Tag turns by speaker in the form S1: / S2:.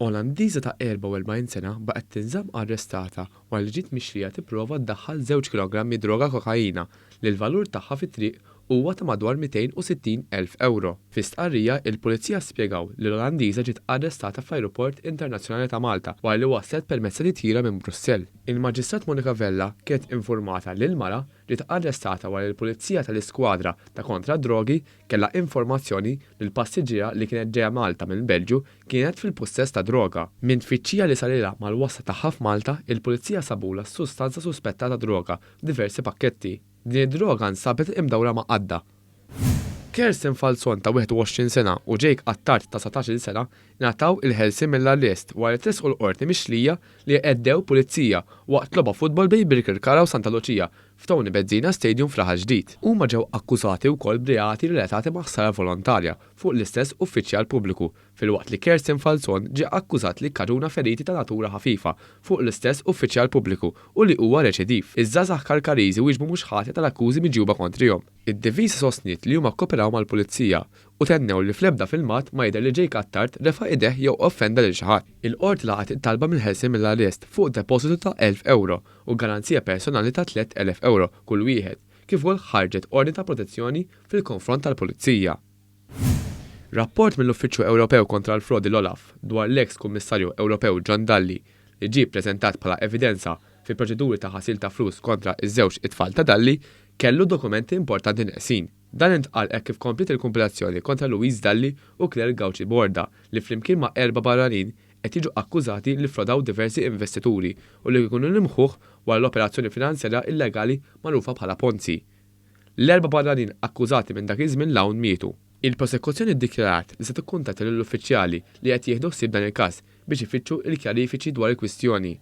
S1: Olandiża ta' 44 sena baqgħet tinżamm arrestata wara li ġiet mixrija tipprova ddaħħal 2 kilogrammi droga kokaina li l-valur tagħha fit-triq huwa ta' madwar 260,000 euro. Fi stqarrija il-Pulizija spjegaw li l-Olandiża ġiet arrestata fl-Ajruport Internazzjonali ta' Malta wara li waslet permezz li tira minn Brussell. Il-Maġistrat Monika Vella kienet informata li l-mara ġiet arrestata wara li l-Pulizija tal-Iskwadra ta' kontra drogi kellha informazzjoni li l-passiġġiera li kienet ġejja Malta minn Belġju kienet fil-possess ta' droga. Minn tfittxija li sarilha mal-wasta tagħha f'Malta, il-Pulizija sabula sustanza suspettata droga f'diversi pakketti. Din id-droga nsabet imdawra ma' qadda. Kirsten Falzon ta' 21 sena u Jake Attard ta' 17 sena nataw il-ħelsi mill-arrest wara tresqu l-qorti mixlija li qeddew pulizija waqt logħba futbol bejn Birkirkara u Santa Lucia f'Tony Bezzina Stadium fl-aħħar ġdid. Huma ġew akkużati wkoll b'reati relatati ma' ħsara volontarja fuq l-istess uffiċjal pubbliku filwaqt li Kirsten Falzon ġie akkużat li kkaruna feriti ta' natura ħafifa fuq l-istess uffiċjal pubbliku u li huwa reċidiv. Iż-żgħażagħ Karkariżi wieġbu mhux ħati tal-akkużi miġjuba kontrihom. Id-divisa sostniet li huma kkoperaw mal-pulizija u tennew li fl-ebda filmat ma jidher li Jake Attard refa' ideh jew offenda lil xi ħadd. Il-qorti laqgħet it-talba mill-ħelsien mill-arrest fuq depositu ta' 1,000 euro u garanzija personali ta' 3,000 euro kull wieħed, kif ukoll ħarġet ordni ta' protezzjoni fil-konfront tal-pulizija. Rapport mill-Uffiċċju Ewropew kontra l-Frodi l-Olaf dwar l-eks Kummissarju Ewropew John Dalli li ġie ppreżentat bħala evidenza fi proċeduri ta' ħasil ta' flus kontra iż-żewġ it-tfal ta' Dalli kellu dokumenti importanti neqsin. Dan intqal hekk kif komplet il-kompilazzjoni kontra Louise Dalli u Claire Gauci Borda li flimkien ma' 4 barranin qed jiġu akkużati li frodaw diversi investituri u li jkunu nimħuh wara l-operazzjoni finanzjarja illegali magħrufa bħala Ponzi. L-4 barranin akkużati minn dak iż-żmien l-hawn mietu. Il-prosekuzzjoni ddikjarat li se tikkuntatti lill-uffiċjali li qed jieħdu ħsieb dan il-każ biex ifittxu l-kjarifiċi dwar il-kwistjoni.